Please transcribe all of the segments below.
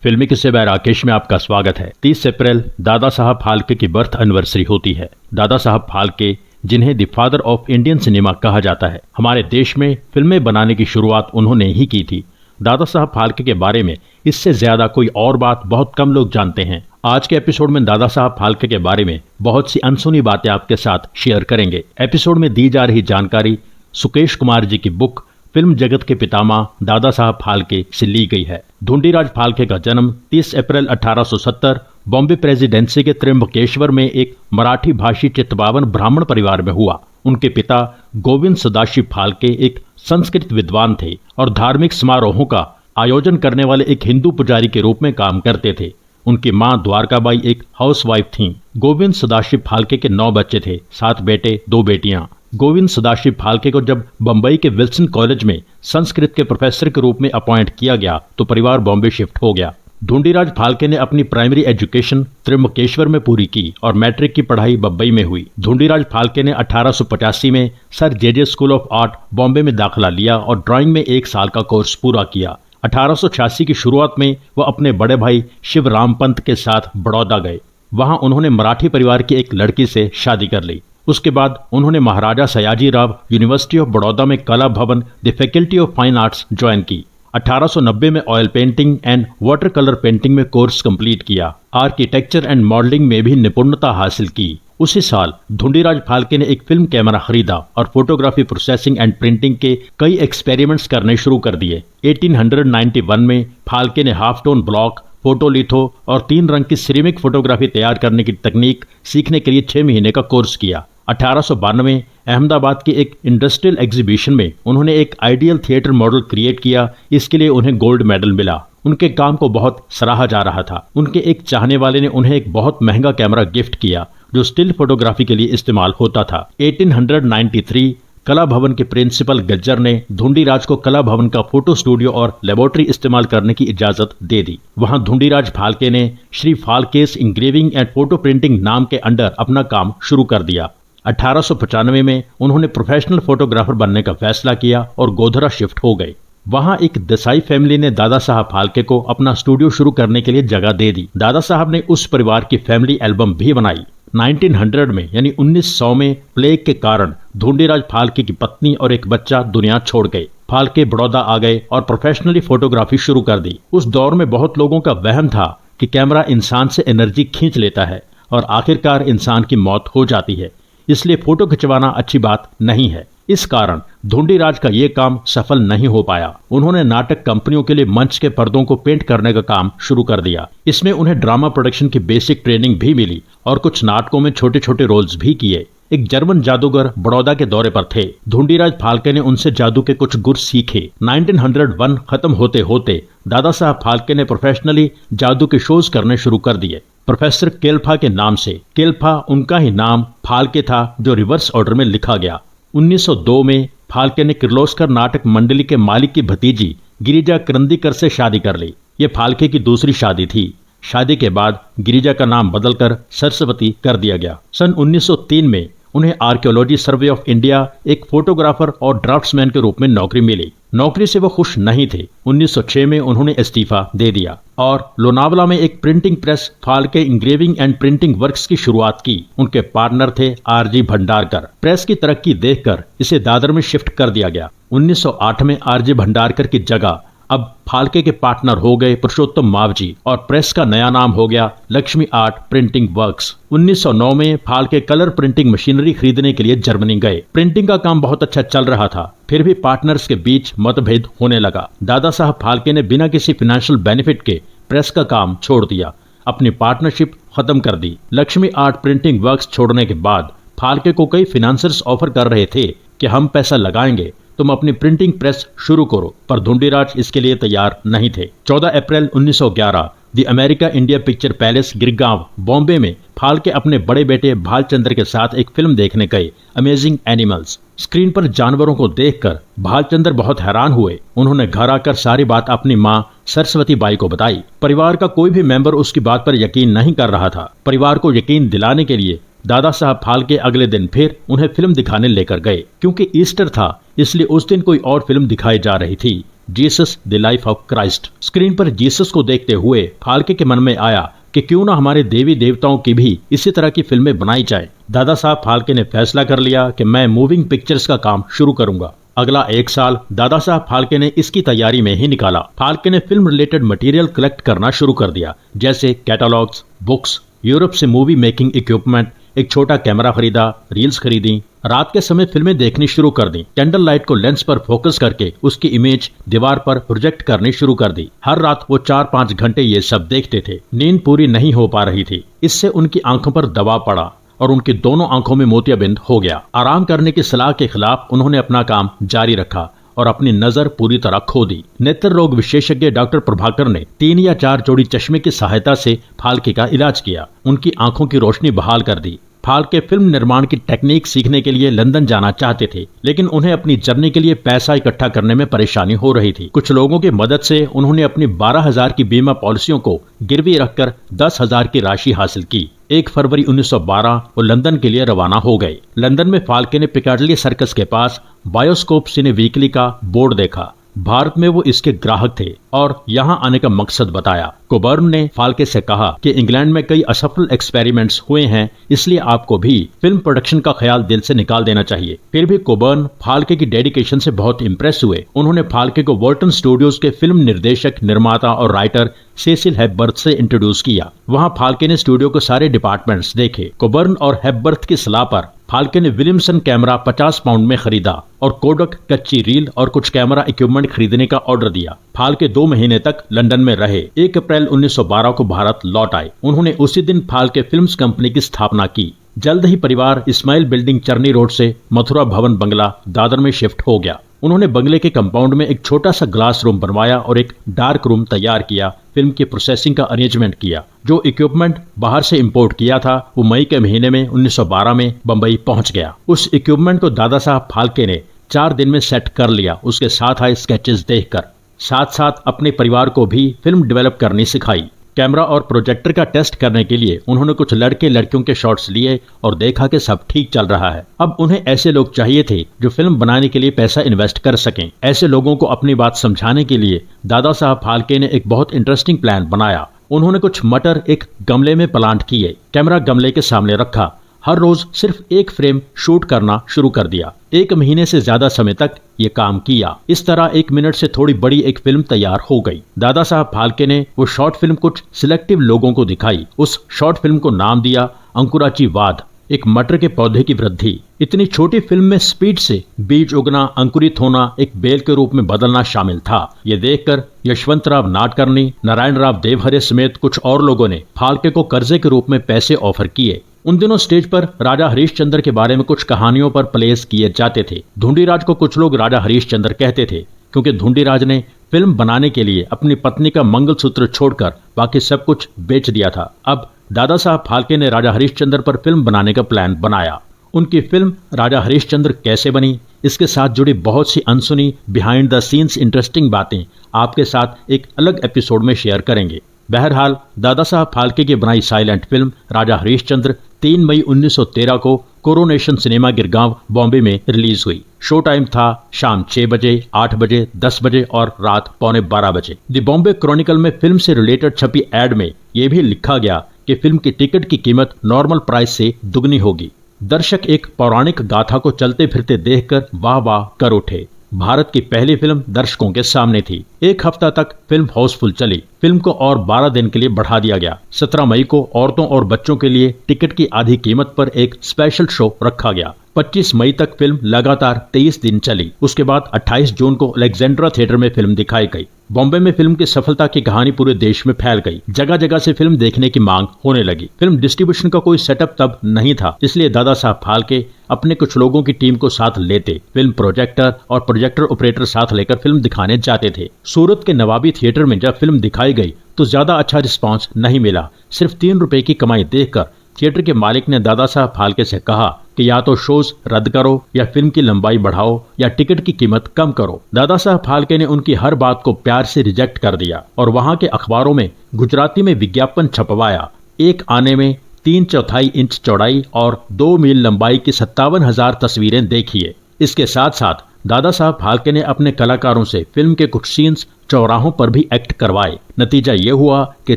फिल्मी किस्से बाय राकेश में आपका स्वागत है। 30 अप्रैल दादा साहब फाल्के की बर्थ एनिवर्सरी होती है। दादा साहब फाल्के, जिन्हें the father of Indian cinema कहा जाता है, हमारे देश में फिल्में बनाने की शुरुआत उन्होंने ही की थी। दादा साहब फाल्के के बारे में इससे ज्यादा कोई और बात बहुत कम लोग जानते हैं। आज के एपिसोड में दादा साहब फाल्के के बारे में बहुत सी अनसुनी बातें आपके साथ शेयर करेंगे। एपिसोड में दी जा रही जानकारी सुकेश कुमार जी की बुक फिल्म जगत के पितामह दादा साहब फाल्के से ली गई है। ढूंढीराज फाल्के का जन्म 30 अप्रैल 1870 बॉम्बे प्रेसिडेंसी के त्र्यंबकेश्वर में एक मराठी भाषी चित्तपावन ब्राह्मण परिवार में हुआ। उनके पिता गोविंद सदाशिव फाल्के एक संस्कृत विद्वान थे और धार्मिक समारोहों का आयोजन करने वाले एक हिंदू पुजारी के रूप में काम करते थे। उनकी मां द्वारकाबाई एक हाउसवाइफ थीं। गोविंद सदाशिव फाल्के के 9 बच्चे थे, 7 बेटे 2 बेटियां। गोविंद सदाशिव फाल्के को जब बंबई के विल्सन कॉलेज में संस्कृत के प्रोफेसर के रूप में अपॉइंट किया गया तो परिवार बॉम्बे शिफ्ट हो गया। ढूंढीराज फाल्के ने अपनी प्राइमरी एजुकेशन त्र्यंबकेश्वर में पूरी की और मैट्रिक की पढ़ाई बंबई में हुई। ढूंढीराज फाल्के ने 1885 में sir J school of art Bombay में दाखिला लिया और ड्राइंग में 1 साल का कोर्स पूरा किया। 1886 की शुरुआत में वह अपने बड़े भाई शिवराम पंत के साथ बड़ौदा गए। वहां उन्होंने मराठी परिवार की एक लड़की से शादी कर ली। उसके बाद उन्होंने महाराजा सयाजीराव यूनिवर्सिटी ऑफ बड़ौदा में कला भवन the faculty of fine arts join की। 1890 में oil painting and water colour painting में कोर्स कंप्लीट किया। आर्किटेक्चर एंड मॉडलिंग में भी निपुणता हासिल की। उसी साल ढूंढीराज फाल्के ने एक फिल्म कैमरा खरीदा और फोटोग्राफी, प्रोसेसिंग एंड प्रिंटिंग के कई एक्सपेरिमेंट्स करने शुरू कर दिए। 1891 में फाल्के ने हाफ टोन ब्लॉक, फोटोलिथो और 3 रंग की सिरेमिक फोटोग्राफी तैयार करने की तकनीक सीखने के लिए 6 महीने का कोर्स किया। 1892 में अहमदाबाद के एक इंडस्ट्रियल एग्जीबिशन में उन्होंने एक आइडियल थिएटर मॉडल क्रिएट किया। इसके लिए उन्हें गोल्ड मेडल मिला। उनके काम को बहुत सराहा जा रहा था। उनके एक चाहने वाले ने उन्हें एक बहुत महंगा कैमरा गिफ्ट किया जो स्टिल फोटोग्राफी के लिए इस्तेमाल होता था। 1893 कला भवन के प्रिंसिपल गज्जर ने ढूंढीराज को कला भवन का फोटो स्टूडियो और लेबोरेटरी इस्तेमाल करने की इजाजत दे दी। वहां ढूंढीराज फाल्के ने Shri Phalke's engraving and photo printing नाम के अंडर अपना काम शुरू कर दिया। 1895 में उन्होंने प्रोफेशनल फोटोग्राफर बनने का फैसला किया और गोधरा शिफ्ट हो गए। वहां एक देसाई फैमिली ने दादा साहब फाल्के को अपना स्टूडियो शुरू करने के लिए जगह दे दी। दादा साहब ने उस परिवार की फैमिली एल्बम भी बनाई। 1900 में यानी 1900 में प्लेग के कारण ढूंढीराज फाल्के की पत्नी और एक बच्चा दुनिया छोड़ गए। फाल्के बड़ौदा आ गए और प्रोफेशनली फोटोग्राफी शुरू कर दी। उस दौर में बहुत लोगों का वहम था कि कैमरा इंसान से एनर्जी खींच लेता है और आखिरकार इंसान की मौत हो जाती है, इसलिए फोटो खिंचवाना अच्छी बात नहीं है। इस कारण ढूंढीराज का ये काम सफल नहीं हो पाया। उन्होंने नाटक कंपनियों के लिए मंच के पर्दों को पेंट करने का काम शुरू कर दिया। इसमें उन्हें ड्रामा प्रोडक्शन की बेसिक ट्रेनिंग भी मिली और कुछ नाटकों में छोटे छोटे रोल्स भी किए। एक जर्मन जादूगर बड़ौदा के दौरे पर थे। ढूंढीराज फाल्के ने उनसे जादू के कुछ गुर सीखे। 1901 खत्म होते होते दादा साहब फाल्के ने प्रोफेशनली जादू के शोज करने शुरू कर दिए, प्रोफेसर केल्फा के नाम से। केल्फा उनका ही नाम फाल्के था जो रिवर्स ऑर्डर में लिखा गया। 1902 में फाल्के ने किर्लोस्कर नाटक मंडली के मालिक की भतीजी गिरिजा करंदीकर से शादी कर ली। ये फाल्के की दूसरी शादी थी। शादी के बाद गिरिजा का नाम बदलकर सरस्वती कर दिया गया। सन 1903 में उन्हें आर्कियोलॉजी सर्वे ऑफ इंडिया एक फोटोग्राफर और ड्राफ्ट्समैन के रूप में नौकरी मिली। नौकरी से वो खुश नहीं थे। 1906 में उन्होंने इस्तीफा दे दिया और लोनावला में एक printing press Phalke engraving and printing works की शुरुआत की। उनके पार्टनर थे आरजी भंडारकर। प्रेस की तरक्की देखकर इसे दादर में शिफ्ट कर दिया गया। 1908 में आरजी भंडारकर की जगह अब फाल्के के पार्टनर हो गए पुरुषोत्तम मावजी और प्रेस का नया नाम हो गया लक्ष्मी आर्ट प्रिंटिंग वर्क्स। 1909 में फाल्के कलर प्रिंटिंग मशीनरी खरीदने के लिए जर्मनी गए। प्रिंटिंग का काम बहुत अच्छा चल रहा था, फिर भी पार्टनर्स के बीच मतभेद होने लगा। दादा साहब फाल्के ने बिना किसी फाइनेंशियल बेनिफिट के प्रेस का काम छोड़ दिया, अपनी पार्टनरशिप खत्म कर दी। लक्ष्मी आर्ट प्रिंटिंग वर्क्स छोड़ने के बाद फाल्के को कई फाइनेंसर्स ऑफर कर रहे थे कि हम पैसा लगाएंगे, तुम अपनी प्रिंटिंग प्रेस शुरू करो, पर ढूंढीराज इसके लिए तैयार नहीं थे। 14 अप्रैल 1911 the America India picture palace Girgaon Bombay में फाल्के अपने बड़े बेटे भालचंद्र के साथ एक फिल्म देखने गए, अमेजिंग एनिमल्स। स्क्रीन पर जानवरों को देखकर भालचंद्र बहुत हैरान हुए। उन्होंने घर आकर सारी बात अपनी मां सरस्वती बाई को बताई। परिवार का कोई भी मेंबर उसकी बात पर यकीन नहीं कर रहा था। परिवार को यकीन दिलाने के लिए दादा साहब फाल्के अगले दिन फिर उन्हें फिल्म दिखाने लेकर गए। क्योंकि ईस्टर था इसलिए उस दिन कोई और फिल्म दिखाई जा रही थी। Jesus the life of Christ. Screen पर जीसस को देखते हुए फाल्के के मन में आया कि क्यों ना हमारे देवी देवताओं की भी इसी तरह की फिल्में बनाई जाए। दादा साहब फाल्के ने फैसला कर लिया कि मैं मूविंग पिक्चर्स का काम शुरू करूंगा। अगला 1 साल दादा साहब फाल्के ने इसकी तैयारी में ही निकाला। फाल्के ने फिल्म रिलेटेड मटेरियल कलेक्ट करना शुरू कर दिया, जैसे कैटलॉग्स, बुक्स, यूरोप से मूवी मेकिंग इक्विपमेंट, एक छोटा कैमरा खरीदा, रील्स खरीदी, रात के समय फिल्में देखनी शुरू कर दी। कैंडल लाइट को लेंस पर फोकस करके उसकी इमेज दीवार पर प्रोजेक्ट करनी शुरू कर दी। हर रात वो 4-5 घंटे ये सब देखते थे। नींद पूरी नहीं हो पा रही थी। इससे उनकी आंखों पर दबाव पड़ा और उनकी दोनों आंखों में मोतियाबिंद हो गया। आराम करने की सलाह के खिलाफ उन्होंने अपना काम जारी रखा और अपनी नजर पूरी तरह खो दी। नेत्र रोग विशेषज्ञ डॉक्टर प्रभाकर ने 3 या 4 जोड़ी चश्मे की सहायता से फाल्के का इलाज किया, उनकी आंखों की रोशनी बहाल कर दी। फाल्के फिल्म निर्माण की टेक्निक सीखने के लिए लंदन जाना चाहते थे, लेकिन उन्हें अपनी जर्नी के लिए पैसा इकट्ठा करने में परेशानी हो रही थी। कुछ लोगों की मदद से उन्होंने अपनी 12,000 की बीमा पॉलिसियों को गिरवी रखकर 10,000 की राशि हासिल की। 1 फरवरी 1912 वो लंदन के लिए रवाना हो गए। लंदन में फाल्के ने पिकाडिली सर्कस के पास बायोस्कोप सिने वीकली का बोर्ड देखा। भारत में वो इसके ग्राहक थे और यहाँ आने का मकसद बताया। कोबर्न ने फाल्के से कहा कि इंग्लैंड में कई असफल एक्सपेरिमेंट्स हुए हैं, इसलिए आपको भी फिल्म प्रोडक्शन का ख्याल दिल से निकाल देना चाहिए। फिर भी कोबर्न फाल्के की डेडिकेशन से बहुत इम्प्रेस हुए। उन्होंने फाल्के को वॉल्टन स्टूडियोज के फिल्म निर्देशक, निर्माता और राइटर सेसिल हेपबर्थ से इंट्रोड्यूस किया। वहां फाल्के ने स्टूडियो के सारे डिपार्टमेंट्स देखे। कोबर्न और हेपबर्थ की सलाह पर फाल्के ने विलियमसन कैमरा 50 पाउंड में खरीदा और कोडक कच्ची रील और कुछ कैमरा इक्विपमेंट खरीदने का ऑर्डर दिया। फाल्के 2 महीने तक लंदन में रहे। 1 अप्रैल 1912 को भारत लौट आए। उन्होंने उसी दिन फाल्के फिल्म्स कंपनी की स्थापना की। जल्द ही परिवार इस्माइल बिल्डिंग, चर्नी रोड से मथुरा भवन बंगला दादर में शिफ्ट हो गया। उन्होंने बंगले के कंपाउंड में एक छोटा सा ग्लास रूम बनवाया और एक डार्क रूम तैयार किया। फिल्म की प्रोसेसिंग का अरेंजमेंट किया। जो इक्विपमेंट बाहर से इंपोर्ट किया था वो मई के महीने में 1912 में बंबई पहुंच गया। उस इक्विपमेंट को दादा साहब फाल्के ने 4 दिन में सेट कर लिया, उसके साथ आए स्केचेस देखकर। साथ साथ अपने परिवार को भी फिल्म डेवलप करनी सिखाई। कैमरा और प्रोजेक्टर का टेस्ट करने के लिए उन्होंने कुछ लड़के लड़कियों के शॉट्स लिए और देखा कि सब ठीक चल रहा है। अब उन्हें ऐसे लोग चाहिए थे जो फिल्म बनाने के लिए पैसा इन्वेस्ट कर सकें। ऐसे लोगों को अपनी बात समझाने के लिए दादा साहब फाल्के ने एक बहुत इंटरेस्टिंग प्लान बनाया। उन्होंने कुछ मटर एक गमले में प्लांट किए, कैमरा गमले के सामने रखा, हर रोज सिर्फ 1 फ्रेम शूट करना शुरू कर दिया। 1 महीने से ज्यादा समय तक ये काम किया। इस तरह 1 मिनट से थोड़ी बड़ी एक फिल्म तैयार हो गई। दादा साहब फाल्के ने वो शॉर्ट फिल्म कुछ सिलेक्टिव लोगों को दिखाई। उस शॉर्ट फिल्म को नाम दिया अंकुराची वाद, एक मटर के पौधे की वृद्धि। इतनी छोटी फिल्म में स्पीड से बीज उगना, अंकुरित होना, एक बेल के रूप में बदलना शामिल था। ये देखकर यशवंतराव नाडकर्णी, नारायण राव देवहरे समेत कुछ और लोगों ने फाल्के को कर्जे के रूप में पैसे ऑफर किए। उन दिनों स्टेज पर राजा हरीशचंद्र के बारे में कुछ कहानियों पर प्लेस किए जाते थे। धुंडीराज को कुछ लोग राजा हरीशचंद्र कहते थे, क्योंकि धुंडीराज ने फिल्म बनाने के लिए अपनी पत्नी का मंगलसूत्र छोड़कर बाकी सब कुछ बेच दिया था। अब दादा साहब फाल्के ने राजा हरीशचंद्र पर फिल्म बनाने का प्लान बनाया। उनकी फिल्म राजा हरीशचंद्र कैसे बनी, इसके साथ जुड़ी बहुत सी अनसुनी बिहाइंड द सीन्स इंटरेस्टिंग बातें आपके साथ एक अलग एपिसोड में शेयर करेंगे। बहरहाल दादा साहब फाल्के की बनाई साइलेंट फिल्म राजा हरीशचंद्र 3 मई 1913 को कोरोनेशन सिनेमा गिरगांव, बॉम्बे में रिलीज हुई। शो टाइम था शाम 6 बजे, 8 बजे, 10 बजे और रात 11:15 बजे। द बॉम्बे क्रॉनिकल में फिल्म से रिलेटेड छपी एड में यह भी लिखा गया कि फिल्म की टिकट की कीमत नॉर्मल प्राइस से दुगनी होगी। दर्शक एक पौराणिक गाथा को चलते फिरते देखकर वाह वाह कर उठे। भारत की पहली फिल्म दर्शकों के सामने थी। 1 हफ्ता तक फिल्म हाउसफुल चली। फिल्म को और 12 दिन के लिए बढ़ा दिया गया। 17 मई को औरतों और बच्चों के लिए टिकट की आधी कीमत पर एक स्पेशल शो रखा गया। 25 मई तक फिल्म लगातार 23 दिन चली। उसके बाद 28 जून को अलेक्जेंड्रा थिएटर में फिल्म दिखाई गई। बॉम्बे में फिल्म की सफलता की कहानी पूरे देश में फैल गई। जगह जगह से फिल्म देखने की मांग होने लगी। फिल्म डिस्ट्रीब्यूशन का कोई सेटअप तब नहीं था, इसलिए दादा साहब फाल्के अपने कुछ लोगों की टीम को साथ लेते। फिल्म प्रोजेक्टर और प्रोजेक्टर ऑपरेटर साथ लेकर फिल्म दिखाने जाते थे। सूरत के नवाबी थिएटर में जब फिल्म दिखाई गई तो ज्यादा अच्छा रिस्पांस नहीं मिला। सिर्फ 3 रुपए की कमाई देखकर थिएटर के मालिक ने दादा साहब फाल्के से कहा कि या तो शोज रद्द करो या फिल्म की लंबाई बढ़ाओ या टिकट की कीमत कम करो। दादा साहब फाल्के ने उनकी हर बात को प्यार से रिजेक्ट कर दिया और वहां के अखबारों में गुजराती में विज्ञापन छपवाया। एक आने में 3/4 इंच चौड़ाई और 2 मील लंबाई की 57,000 तस्वीरें देखिए। इसके साथ साथ दादा साहब फाल्के ने अपने कलाकारों से फिल्म के कुछ सीन्स चौराहों पर भी एक्ट करवाए। नतीजा ये हुआ कि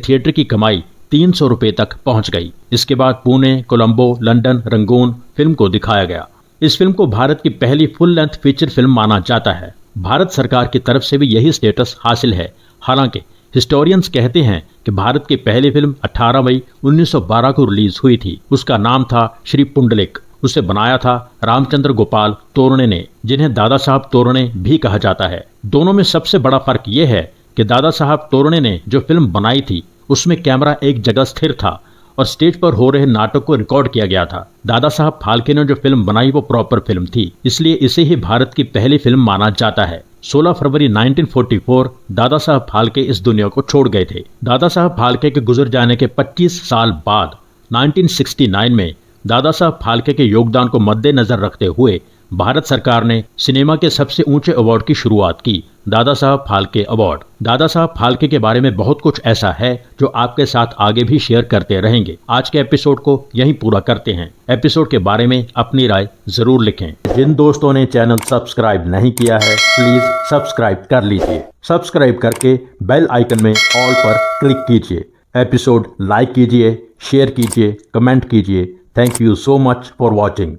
थिएटर की कमाई 300 रुपए तक पहुंच गई। इसके बाद Pune, Colombo, London, Rangoon film को दिखाया गया। इस फिल्म को भारत की पहली फुल लेंथ फीचर फिल्म माना जाता है। भारत सरकार की तरफ से भी यही स्टेटस हासिल है। हालांकि हिस्टोरियंस कहते हैं कि भारत की पहली फिल्म 18 मई 1912 को रिलीज हुई थी। उसका नाम था श्री पुंडलिक। उसे बनाया था रामचंद्र गोपाल तोरणे ने, जिन्हें दादा साहब तोरणे भी कहा जाता है। दोनों में सबसे बड़ा फर्क यह है कि दादा साहब तोरणे ने जो फिल्म बनाई थी उसमें कैमरा एक जगह स्थिर था और स्टेज पर हो रहे नाटक को रिकॉर्ड किया गया था। दादा साहब फाल्के ने जो फिल्म बनाई वो प्रॉपर फिल्म थी, इसलिए इसे ही भारत की पहली फिल्म माना जाता है। 16 फरवरी 1944 दादा साहब फाल्के इस दुनिया को छोड़ गए थे। दादा साहब फाल्के के गुजर जाने के 25 साल बाद 1969 में दादा साहब फाल्के के योगदान को मद्देनजर रखते हुए भारत सरकार ने सिनेमा के सबसे ऊंचे अवार्ड की शुरुआत की, दादा साहब फाल्के अवार्ड। दादा साहब फाल्के के बारे में बहुत कुछ ऐसा है जो आपके साथ आगे भी शेयर करते रहेंगे। आज के एपिसोड को यहीं पूरा करते हैं। एपिसोड के बारे में अपनी राय जरूर लिखें। जिन दोस्तों ने चैनल सब्सक्राइब नहीं किया है प्लीज सब्सक्राइब कर लीजिए। सब्सक्राइब करके बेल आइकन में ऑल पर क्लिक कीजिए। एपिसोड लाइक कीजिए, शेयर कीजिए, कमेंट कीजिए। Thank you so much for watching.